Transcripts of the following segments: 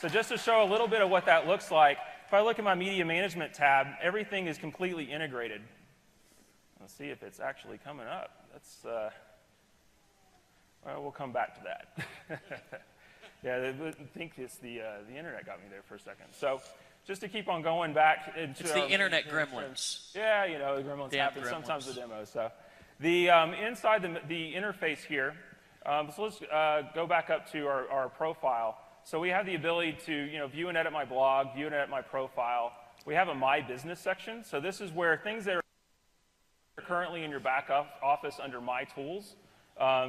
So just to show a little bit of what that looks like, if I look at my media management tab, everything is completely integrated. Let's see if it's actually coming up. That's, well, we'll come back to that. Yeah, I think it's the internet got me there for a second. So just to keep on going back into it's the internet gremlins. Yeah, you know, the gremlins happen sometimes the demos. So the inside the interface here, so let's go back up to our profile. So we have the ability to view and edit my blog, view and edit my profile. We have a My Business section. So this is where things that are currently in your back office under My Tools,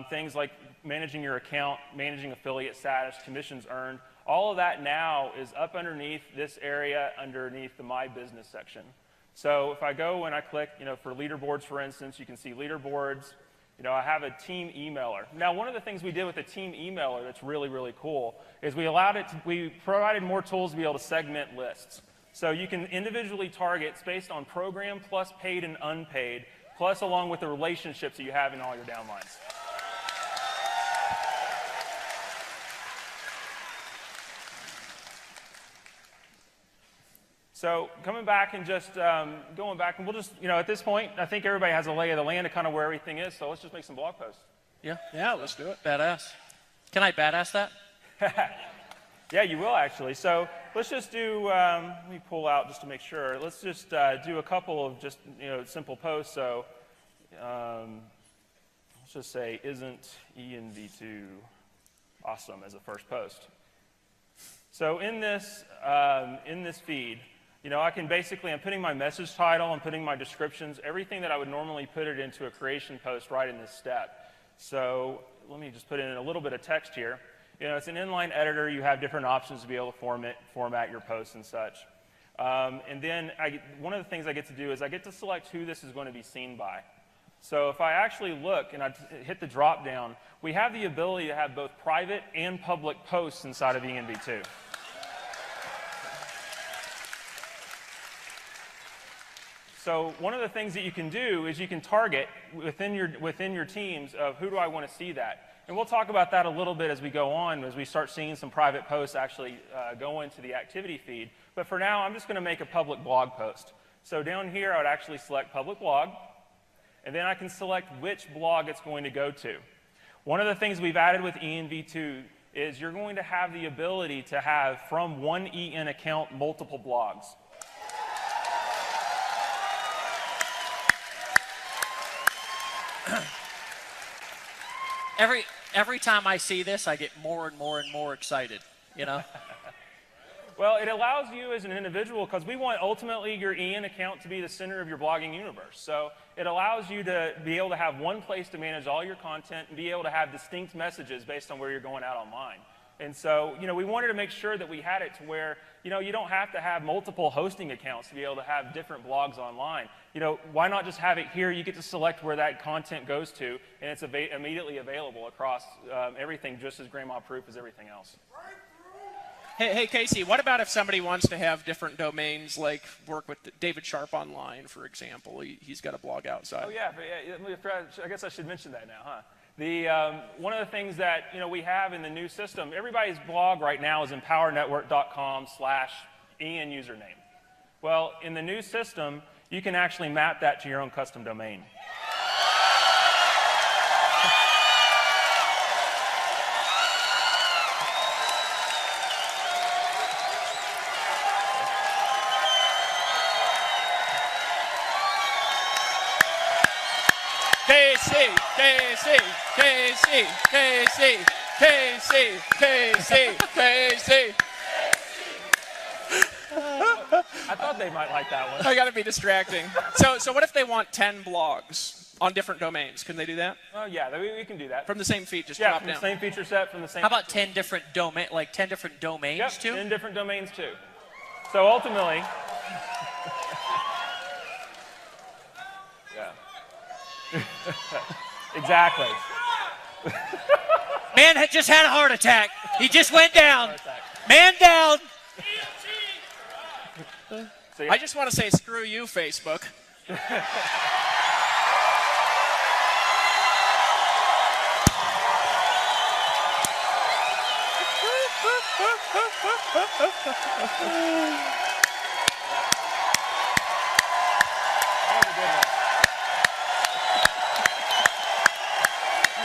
things like managing your account, managing affiliate status, commissions earned, all of that now is up underneath this area underneath the My Business section. So if I go and I click, for leaderboards, for instance, you can see leaderboards. I have a team emailer. Now, one of the things we did with the team emailer that's really, really cool is we provided more tools to be able to segment lists. So you can individually target based on program plus paid and unpaid, plus along with the relationships that you have in all your downlines. So coming back and just going back, and we'll just, at this point, I think everybody has a lay of the land of kind of where everything is, so let's just make some blog posts. Yeah, let's do it. Badass. Can I badass that? Yeah, you will actually. So let's just do, let me pull out just to make sure. Let's just do a couple of just, simple posts. So let's just say, isn't ENV2 awesome as a first post? So in this feed, I can basically, I'm putting my message title, I'm putting my descriptions, everything that I would normally put it into a creation post right in this step. So let me just put in a little bit of text here. It's an inline editor. You have different options to be able to format your posts and such. And then one of the things I get to do is I get to select who this is going to be seen by. So if I actually look and I hit the drop down, we have the ability to have both private and public posts inside of ENV2. So one of the things that you can do is you can target within your teams of who do I want to see that. And we'll talk about that a little bit as we go on, as we start seeing some private posts actually go into the activity feed. But for now, I'm just going to make a public blog post. So down here, I would actually select public blog, and then I can select which blog it's going to go to. One of the things we've added with ENV2 is you're going to have the ability to have, from one EN account, multiple blogs. Every time I see this, I get more and more and more excited, Well, it allows you as an individual, because we want ultimately your EN account to be the center of your blogging universe. So it allows you to be able to have one place to manage all your content and be able to have distinct messages based on where you're going out online. And so, we wanted to make sure that we had it to where, you don't have to have multiple hosting accounts to be able to have different blogs online. Why not just have it here? You get to select where that content goes to, and it's immediately available across everything, just as grandma-proof as everything else. Hey, Casey, what about if somebody wants to have different domains, like work with David Sharp Online, for example? He's got a blog outside. Oh, yeah. I guess I should mention that now, huh? One of the things that we have in the new system, everybody's blog right now is empowernetwork.com/EN username. Well, in the new system, you can actually map that to your own custom domain. KC. I thought they might like that one. I got to be distracting. So what if they want 10 blogs on different domains? Can they do that? Oh, yeah, we can do that. From the same feed, just drop down. From the same feature set, from the same... How about 10 different domains Yep, too? 10 different domains too. So ultimately... yeah. Exactly. Man had just had a heart attack. He just went down. Man down. I just want to say screw you, Facebook. You're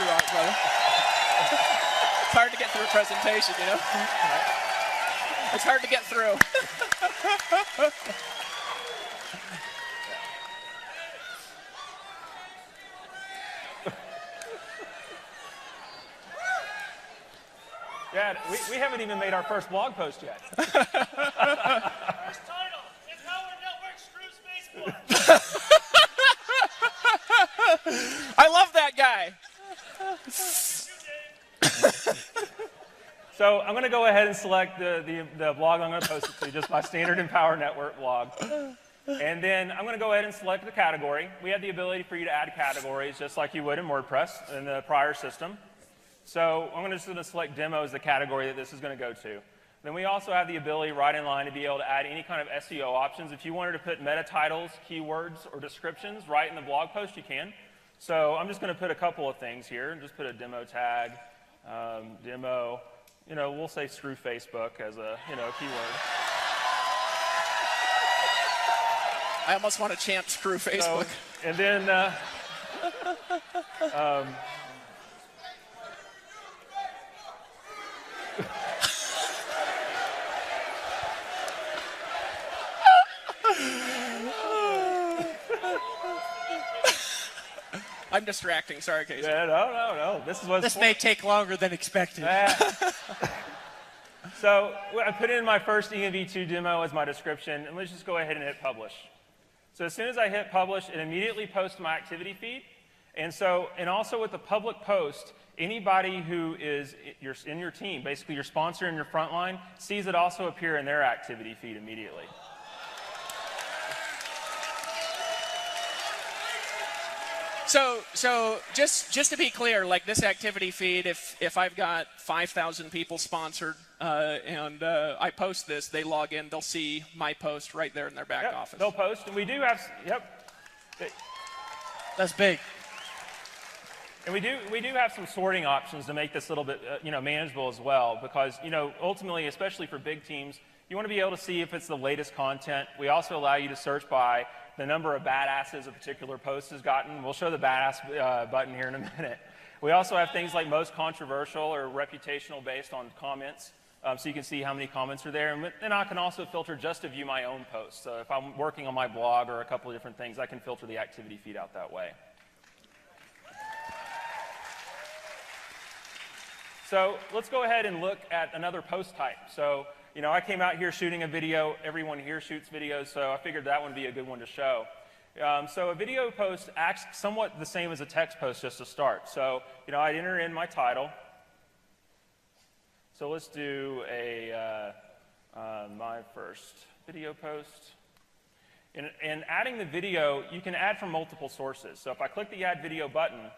right, brother. It's hard to get through a presentation, you know? It's hard to get through. Yeah, we haven't even made our first blog post yet. First title, Empower Network Screws Facebook. I love that guy. So I'm going to go ahead and select the blog I'm going to post it to, just my standard Empower Network blog. And then I'm going to go ahead and select the category. We have the ability for you to add categories just like you would in WordPress in the prior system. So I'm just going to select demo as the category that this is going to go to. Then we also have the ability right in line to be able to add any kind of SEO options. If you wanted to put meta titles, keywords, or descriptions right in the blog post, you can. So I'm just going to put a couple of things here and just put a demo tag, demo. We'll say screw Facebook as a keyword. I almost want to chant screw Facebook. So, and then I'm distracting. Sorry, Casey. yeah, no. This may take longer than expected. So I put in my first ENV2 demo as my description, and let's just go ahead and hit publish. So as soon as I hit publish, it immediately posts my activity feed. And also with the public post, anybody who is in your team, basically your sponsor and your frontline, sees it also appear in their activity feed immediately. So just to be clear, like this activity feed, if I've got 5,000 people sponsored and I post this, they log in, they'll see my post right there in their back office. They'll post, and we do have, That's big. And we do have some sorting options to make this a little bit manageable as well, because ultimately, especially for big teams, you want to be able to see if it's the latest content. We also allow you to search by the number of badasses a particular post has gotten. We'll show the badass button here in a minute. We also have things like most controversial or reputational based on comments, so you can see how many comments are there. And then I can also filter just to view my own posts. So if I'm working on my blog or a couple of different things, I can filter the activity feed out that way. So let's go ahead and look at another post type. So I came out here shooting a video. Everyone here shoots videos, so I figured that would be a good one to show. So a video post acts somewhat the same as a text post just to start. So I'd enter in my title. So let's do my first video post. And adding the video, you can add from multiple sources. So if I click the Add Video button,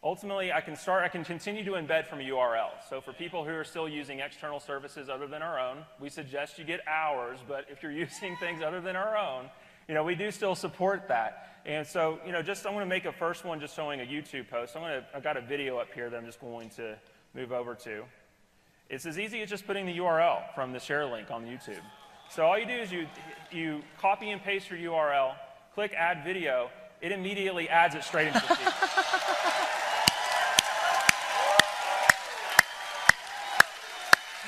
ultimately, I can continue to embed from a URL. So for people who are still using external services other than our own, we suggest you get ours, but if you're using things other than our own, we do still support that. And so, I'm going to make a first one just showing a YouTube post. I've got a video up here that I'm just going to move over to. It's as easy as just putting the URL from the share link on YouTube. So all you do is you copy and paste your URL, click Add Video, it immediately adds it straight into the feed.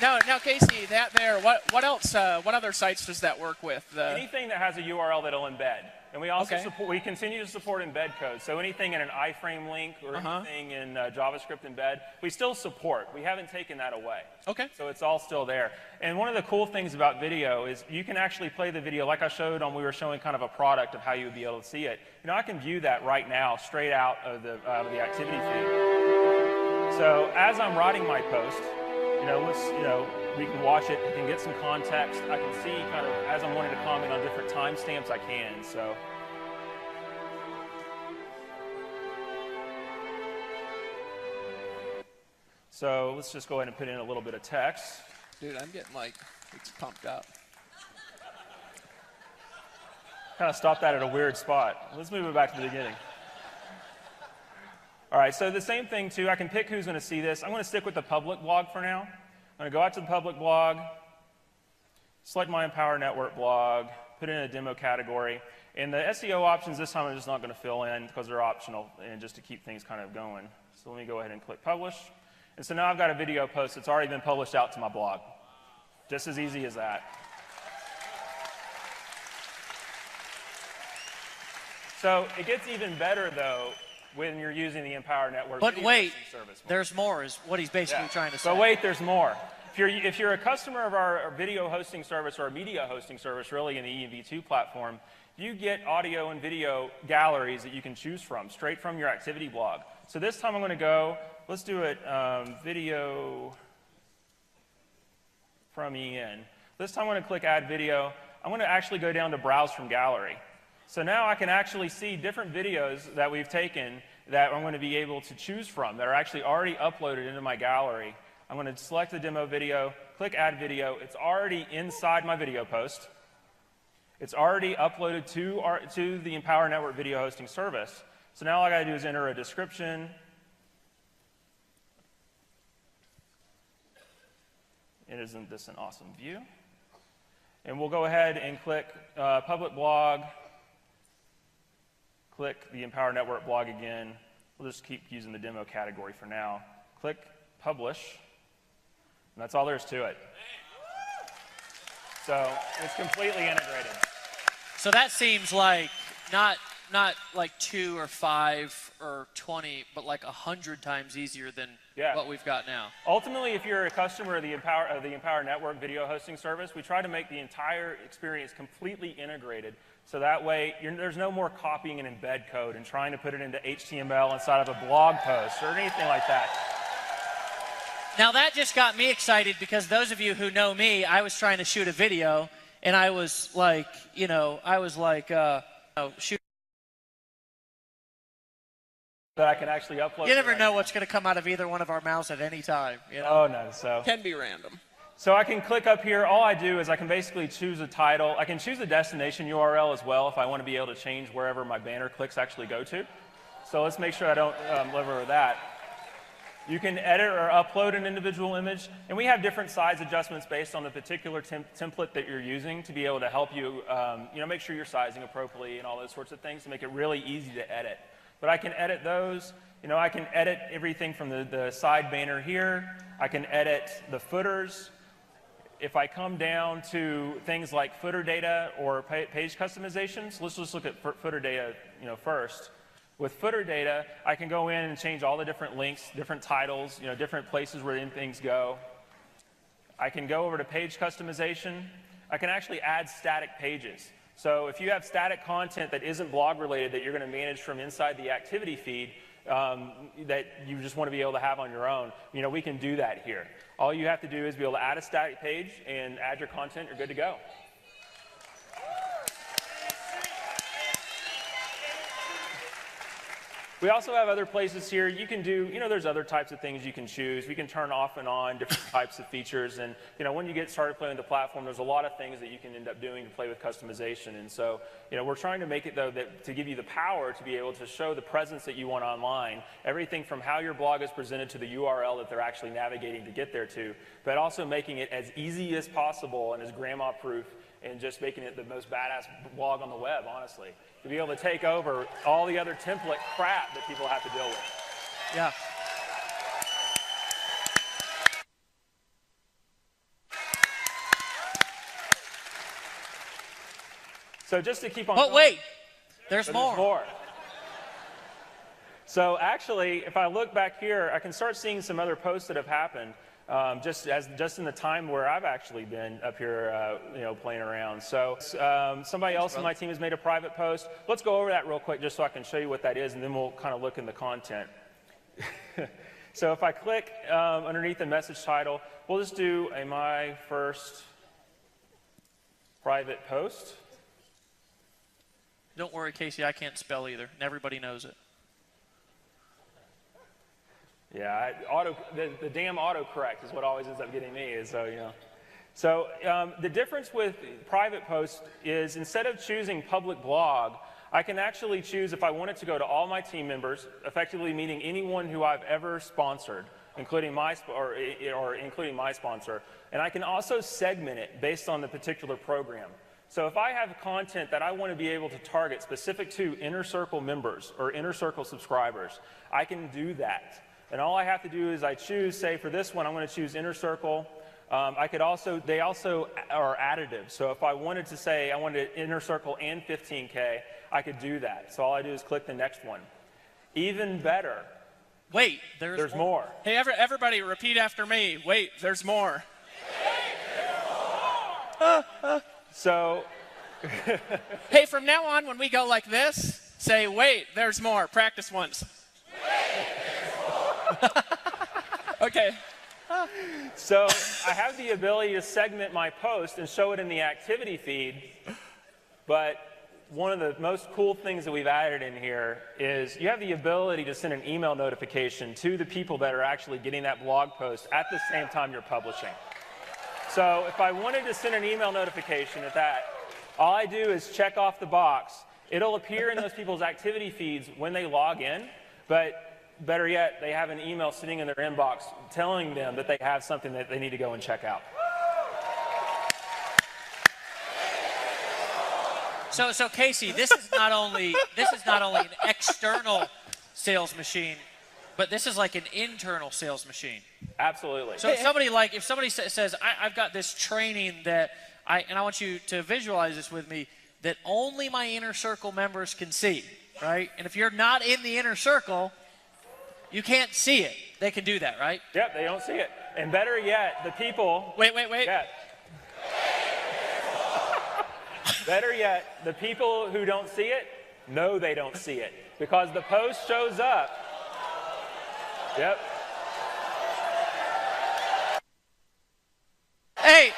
Now, Casey, that there. What else? What other sites does that work with? Anything that has a URL that'll embed, and we also we continue to support embed code. So anything in an iframe link or anything in JavaScript embed, we still support. We haven't taken that away. Okay. So it's all still there. And one of the cool things about video is you can actually play the video, like I showed on. We were showing kind of a product of how you would be able to see it. I can view that right now straight out of the activity feed. So as I'm writing my post. We can watch it, we can get some context. I can see kind of, as I'm wanting to comment on different timestamps, I can, So let's just go ahead and put in a little bit of text. Dude, I'm getting it's pumped up. Kind of stop that at a weird spot. Let's move it back to the beginning. All right, so the same thing too, I can pick who's going to see this. I'm going to stick with the public blog for now. I'm going to go out to the public blog, select my Empower Network blog, put it in a demo category. And the SEO options this time I'm just not going to fill in because they're optional and just to keep things kind of going. So let me go ahead and click publish. And so now I've got a video post that's already been published out to my blog. Just as easy as that. So it gets even better, though, when you're using the Empower Network But video wait, hosting service. there's more is what he's basically trying to say. But wait, there's more. If you're a customer of our video hosting service or our media hosting service, really in the ENV2 platform, you get audio and video galleries that you can choose from, straight from your activity blog. So this time I'm going to go, let's do it video from EN. This time I'm going to click Add Video. I'm going to actually go down to Browse from Gallery. So now I can actually see different videos that we've taken that I'm going to be able to choose from that are actually already uploaded into my gallery. I'm going to select the demo video, click Add Video. It's already inside my video post. It's already uploaded to the Empower Network video hosting service. So now all I got to do is enter a description. Isn't this an awesome view? And we'll go ahead and click Public Blog. Click the Empower Network blog again. We'll just keep using the demo category for now. Click Publish. And that's all there is to it. So it's completely integrated. So that seems like not like 2 or 5 or 20, but like 100 times easier than what we've got now. Ultimately, if you're a customer of the Empower Network video hosting service, we try to make the entire experience completely integrated. So that way, there's no more copying and embed code and trying to put it into HTML inside of a blog post or anything like that. Now that just got me excited because those of you who know me, I was trying to shoot a video and I was like, shoot. That I can actually upload. You never know what's going to come out of either one of our mouths at any time. You know? Oh no, so. Can be random. So I can click up here. All I do is I can basically choose a title. I can choose a destination URL as well if I want to be able to change wherever my banner clicks actually go to. So let's make sure I don't live over that. You can edit or upload an individual image, and we have different size adjustments based on the particular template that you're using to be able to help you, make sure you're sizing appropriately and all those sorts of things to make it really easy to edit. But I can edit those. I can edit everything from the side banner here. I can edit the footers. If I come down to things like footer data or page customizations, let's just look at footer data, first. With footer data, I can go in and change all the different links, different titles, different places where things go. I can go over to page customization. I can actually add static pages. So if you have static content that isn't blog related that you're going to manage from inside the activity feed that you just want to be able to have on your own, we can do that here. All you have to do is be able to add a static page and add your content. You're good to go. We also have other places here. You can do, there's other types of things you can choose. We can turn off and on different types of features. And, when you get started playing with the platform, there's a lot of things that you can end up doing to play with customization. And so, we're trying to make it, though, to give you the power to be able to show the presence that you want online, everything from how your blog is presented to the URL that they're actually navigating to get there to, but also making it as easy as possible and as grandma-proof and just making it the most badass blog on the web, honestly. To be able to take over all the other template crap that people have to deal with. Yeah. So just to keep on But going, wait, there's more. So actually, if I look back here, I can start seeing some other posts that have happened. Just in the time where I've actually been up here, playing around. So somebody else in my team has made a private post. Let's go over that real quick just so I can show you what that is, and then we'll kind of look in the content. So if I click underneath the message title, we'll just do my first private post. Don't worry, Casey, I can't spell either, and everybody knows it. Yeah, the damn autocorrect is what always ends up getting me. So the difference with private posts is instead of choosing public blog, I can actually choose if I want it to go to all my team members, effectively meaning anyone who I've ever sponsored. including my sponsor, and I can also segment it based on the particular program. So if I have content that I want to be able to target specific to Inner Circle members or Inner Circle subscribers, I can do that. And all I have to do is I choose, say for this one, I'm going to choose Inner Circle. They also are additive. So if I wanted to say I wanted Inner Circle and 15K, I could do that. So all I do is click the next one. Even better. Wait, there's more. Hey, everybody, repeat after me. Wait, there's more. So, hey, from now on, when we go like this, say, wait, there's more. Practice once. Okay. So I have the ability to segment my post and show it in the activity feed, but one of the most cool things that we've added in here is you have the ability to send an email notification to the people that are actually getting that blog post at the same time you're publishing. So if I wanted to send an email notification at that, all I do is check off the box. It'll appear in those people's activity feeds when they log in, but better yet, they have an email sitting in their inbox telling them that they have something that they need to go and check out. So Casey, this is not only an external sales machine, but this is like an internal sales machine. Absolutely. So if somebody says, I've got this training that I want you to visualize this with me, that only my Inner Circle members can see, right? And if you're not in the Inner Circle, you can't see it. They can do that, right? Yep, they don't see it. And better yet, the people... Wait. Yeah. Better yet, the people who don't see it know they don't see it because the post shows up. Yep. Hey,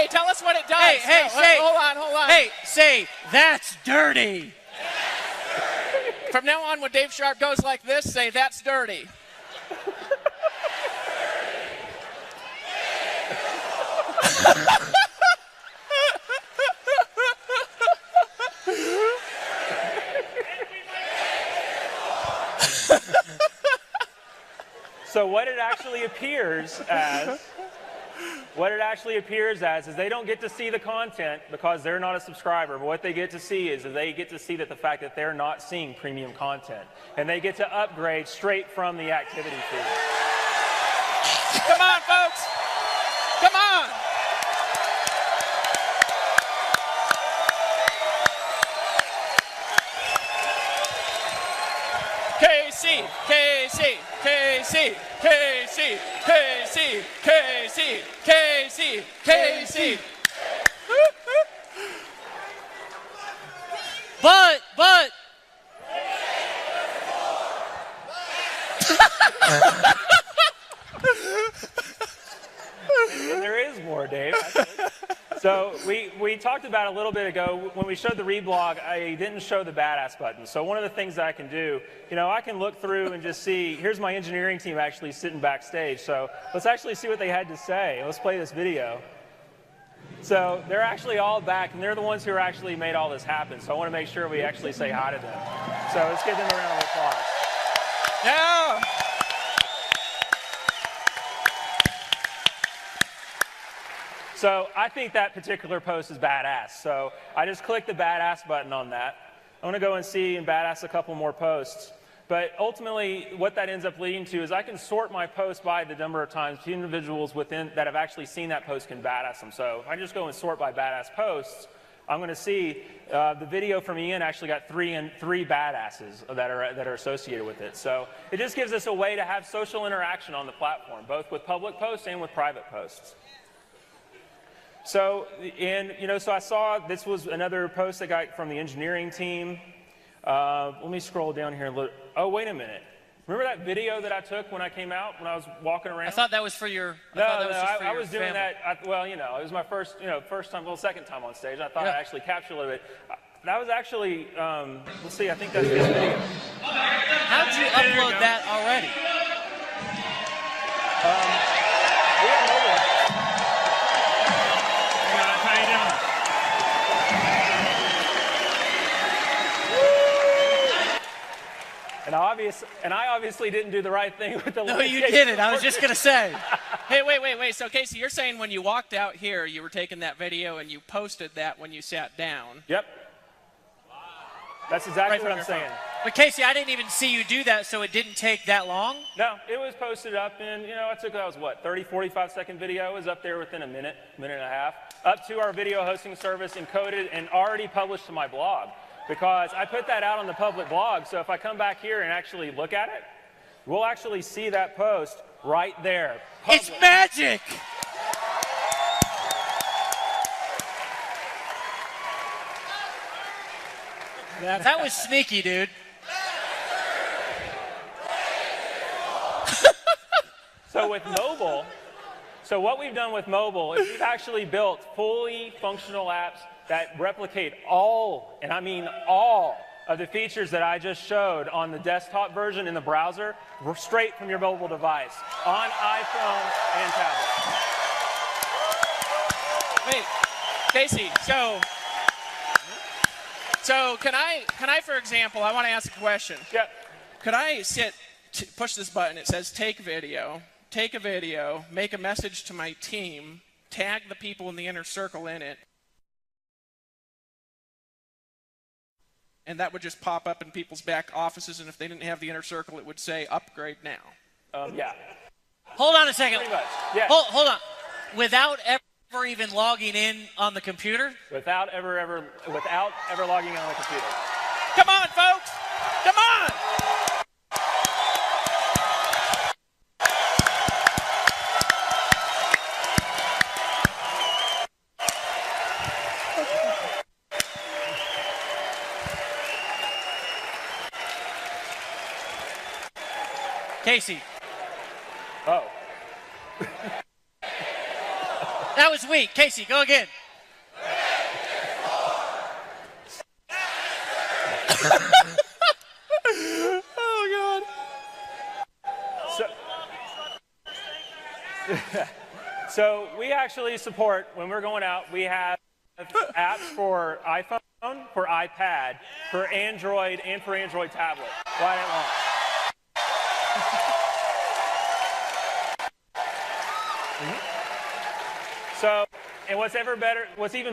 tell us what it does. Hold on. Hey, say, that's dirty. From now on, when Dave Sharp goes like this, say, that's dirty. So what it actually appears as is they don't get to see the content because they're not a subscriber, but what they get to see is they get to see that the fact that they're not seeing premium content, and they get to upgrade straight from the activity feed. Come on, folks. Come on. KC. But. And there is more, Dave. So we talked about a little bit ago, when we showed the reblog, I didn't show the badass button. So one of the things that I can do, I can look through and just see, here's my engineering team actually sitting backstage. So let's actually see what they had to say. Let's play this video. So they're actually all back, and they're the ones who actually made all this happen. So I want to make sure we actually say hi to them. So let's give them a round of applause. Yeah. So I think that particular post is badass. So I just clicked the badass button on that. I'm going to go and see and badass a couple more posts. But ultimately, what that ends up leading to is I can sort my posts by the number of times the individuals within that have actually seen that post can badass them. So if I just go and sort by badass posts, I'm going to see the video from Ian actually got three badasses that are associated with it. So it just gives us a way to have social interaction on the platform, both with public posts and with private posts. So, so I saw this was another post I got from the engineering team. Let me scroll down here and look. Oh, wait a minute. Remember that video that I took when I came out, when I was walking around? I thought that was for your I was doing that. It was my first time, second time on stage. I thought I'd actually capture a little bit. That was actually, let's see, I think that's this video. How'd you upload that already? We have mobile. And And I obviously didn't do the right thing with the No, you didn't. I was just going to say. Hey, wait. So, Casey, you're saying when you walked out here, you were taking that video and you posted that when you sat down. Yep. That's exactly what I'm saying. But Casey, I didn't even see you do that, so it didn't take that long? No, it was posted up in, that was what, 30, 45-second video. It was up there within a minute and a half, up to our video hosting service, encoded, and already published to my blog. Because I put that out on the public blog, so if I come back here and actually look at it, we'll actually see that post right there. It's magic! That was sneaky, dude. So with mobile, what we've done with mobile is we've actually built fully functional apps that replicate all, and I mean all, of the features that I just showed on the desktop version in the browser, straight from your mobile device, on iPhone and tablet. Wait, Casey, so can I, for example, I want to ask a question. Yep. Could I push this button, it says take a video, make a message to my team, tag the people in the inner circle in it, and that would just pop up in people's back offices, and if they didn't have the inner circle, it would say upgrade now. Yeah. Hold on a second. Pretty much, yeah. Hold on. Without ever even logging in on the computer? Without ever logging in on the computer. Come on, folks! Come on! Casey. Oh. That was weak. Casey, go again. Oh, God. So we actually support, when we're going out, we have apps for iPhone, for iPad, for Android, and for Android tablet. Right at launch. So, and what's even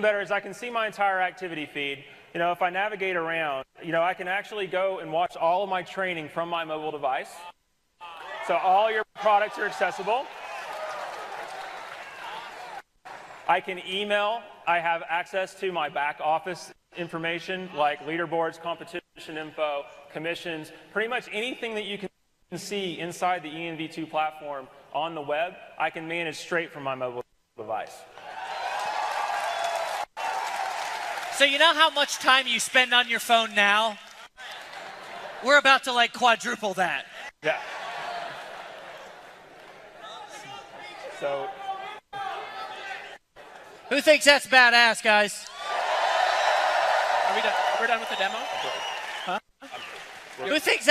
better is I can see my entire activity feed. If I navigate around, I can actually go and watch all of my training from my mobile device. So all your products are accessible. I can email. I have access to my back office information like leaderboards, competition info, commissions, pretty much anything that you can see inside the ENV2 platform on the web, I can manage straight from my mobile device. So you know how much time you spend on your phone now? We're about to quadruple that. Yeah. So. Who thinks that's badass, guys? Are we done? We're done with the demo? Huh? Who thinks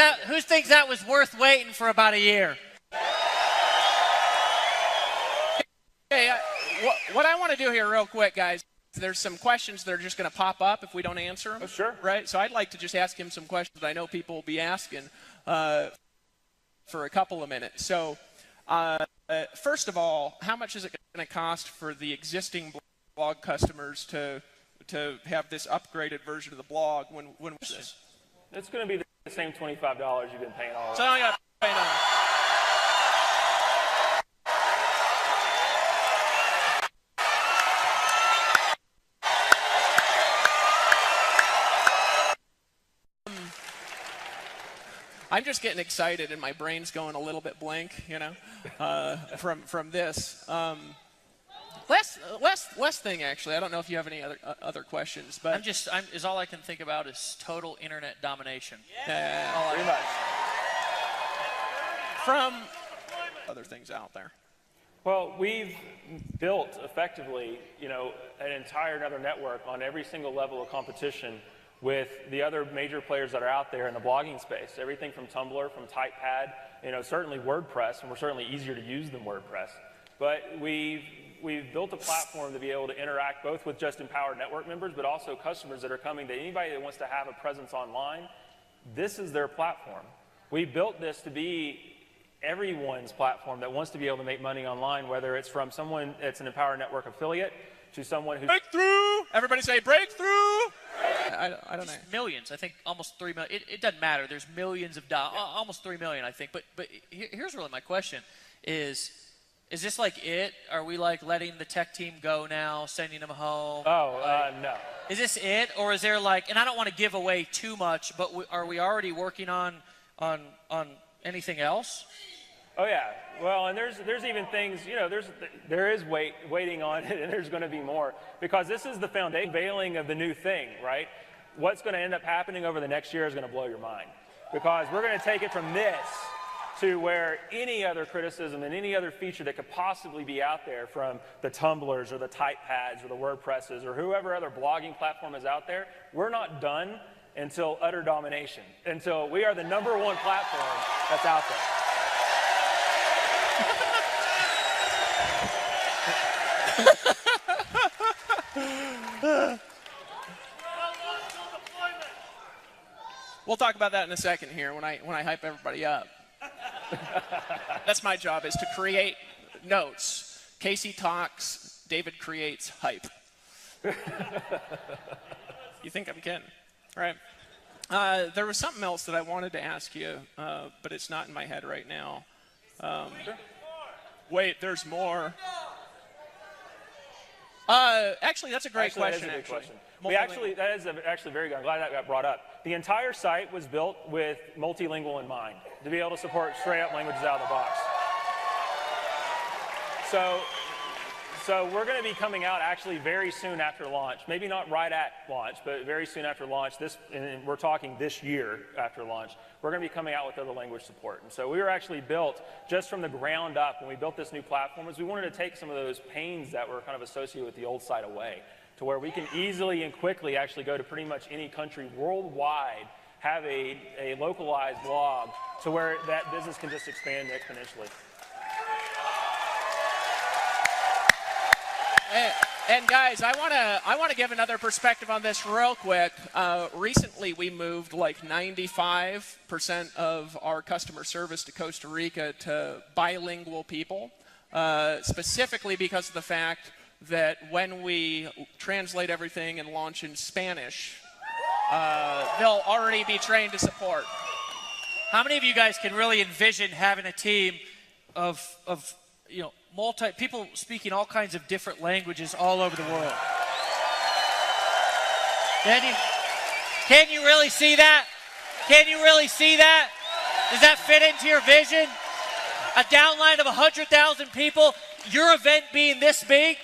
that was worth waiting for about a year? Okay, what I want to do here real quick, guys, there's some questions that are just going to pop up if we don't answer them. Oh, sure. Right? So I'd like to just ask him some questions that I know people will be asking for a couple of minutes. So first of all, how much is it going to cost for the existing blog customers to have this upgraded version of the blog when this? It's going to be the same $25 you've been paying all along. So I got to pay now. I'm just getting excited and my brain's going a little bit blank, from this. Last thing, actually. I don't know if you have any other questions, but is all I can think about is total internet domination. Pretty much. From other things out there. Well, we've built effectively, an entire another network on every single level of competition with the other major players that are out there in the blogging space. Everything from Tumblr, from TypePad, certainly WordPress, and we're certainly easier to use than WordPress. But we've built a platform to be able to interact both with just Empowered Network members, but also customers that are coming, that anybody that wants to have a presence online, this is their platform. We built this to be everyone's platform that wants to be able to make money online, whether it's from someone that's an Empower Network affiliate to someone who's... Breakthrough! Everybody say breakthrough! I don't know. Millions, I think almost 3 million. It doesn't matter. There's millions of dollars, almost 3 million, I think. But here's really my question: is this like it? Are we like letting the tech team go now, sending them home? No. Is this it, or is there like? And I don't want to give away too much, but are we already working on anything else? Oh yeah. Well, and there's even things, there is waiting on it, and there's going to be more, because this is the foundation unveiling of the new thing, right? What's going to end up happening over the next year is going to blow your mind, because we're going to take it from this to where any other criticism and any other feature that could possibly be out there from the Tumblrs or the TypePads or the WordPresses or whoever other blogging platform is out there, we're not done until utter domination, until we are the #1 platform that's out there. We'll talk about that in a second here when I hype everybody up. That's my job, is to create notes. Casey talks, David creates hype. You think I'm kidding? All right. There was something else that I wanted to ask you, but it's not in my head right now. Wait, there's more. Actually, that's a great question. That is a good question. That is actually very good. I'm glad that got brought up. The entire site was built with multilingual in mind, to be able to support straight-up languages out of the box. So we're going to be coming out actually very soon after launch. Maybe not right at launch, but very soon after launch. And we're talking this year after launch. We're going to be coming out with other language support. And so we were actually built just from the ground up when we built this new platform, is we wanted to take some of those pains that were kind of associated with the old site away, to where we can easily and quickly actually go to pretty much any country worldwide, have a localized blog, to where that business can just expand exponentially. And guys, I want to give another perspective on this real quick. Recently, we moved like 95% of our customer service to Costa Rica to bilingual people, specifically because of the fact that when we translate everything and launch in Spanish, they'll already be trained to support. How many of you guys can really envision having a team of people speaking all kinds of different languages all over the world? Can you really see that? Can you really see that? Does that fit into your vision? A downline of 100,000 people, your event being this big,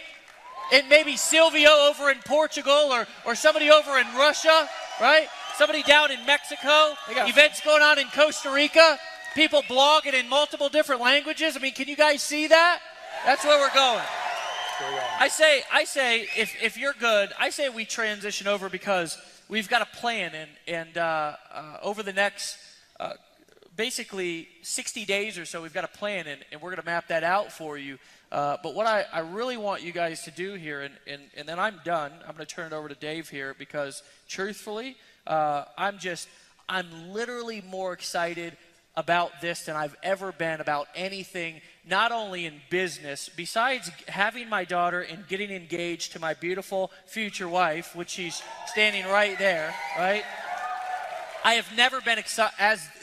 and maybe Silvio over in Portugal or somebody over in Russia, right? Somebody down in Mexico, events going on in Costa Rica, people blogging in multiple different languages. I mean, can you guys see that? That's where we're going. I say, if you're good, I say we transition over, because we've got a plan, and over the next basically 60 days or so, we've got a plan, and we're going to map that out for you. But what I really want you guys to do here, and then I'm done. I'm going to turn it over to Dave here, because truthfully, I'm literally more excited about this than I've ever been about anything, not only in business, besides having my daughter and getting engaged to my beautiful future wife, which she's standing right there, right? I have never been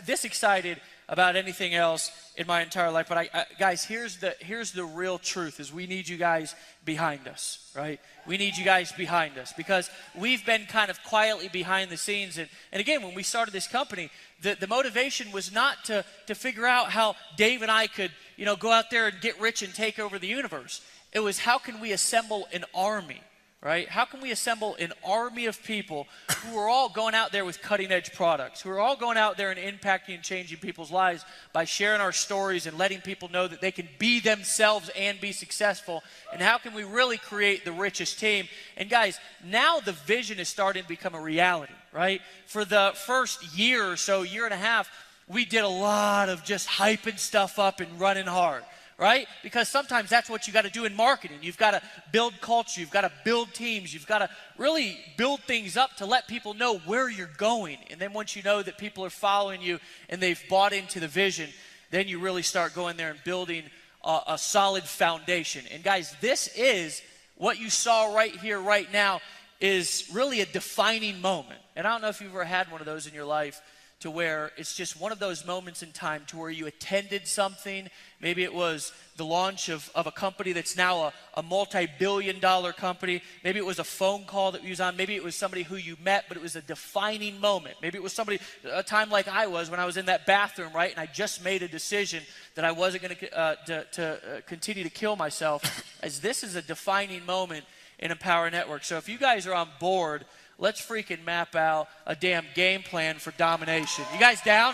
this excited about anything else in my entire life. But guys, here's the real truth: is we need you guys behind us, right? We need you guys behind us, because we've been kind of quietly behind the scenes. And again, when we started this company, the motivation was not to figure out how Dave and I could, go out there and get rich and take over the universe. It was, how can we assemble an army, right? How can we assemble an army of people who are all going out there with cutting-edge products, who are all going out there and impacting and changing people's lives by sharing our stories and letting people know that they can be themselves and be successful? And how can we really create the richest team? And guys, now the vision is starting to become a reality, right? For the first year or so, year and a half, we did a lot of just hyping stuff up and running hard. right? Because sometimes that's what you got to do in marketing. You've got to build culture. You've got to build teams. You've got to really build things up to let people know where you're going. And then once you know that people are following you and they've bought into the vision, then you really start going there and building a solid foundation. And guys, this is what you saw right here, right now, is really a defining moment. And I don't know if you've ever had one of those in your life, to where it's just one of those moments in time to where you attended something. Maybe it was the launch of a company that's now a multi-billion-dollar company. Maybe it was a phone call that you was on. Maybe it was somebody who you met, but it was a defining moment. Maybe it was a time like I was when I was in that bathroom, right? And I just made a decision that I wasn't going to continue to kill myself, as this is a defining moment in Empower Network. So if you guys are on board, let's freaking map out a damn game plan for domination. You guys down?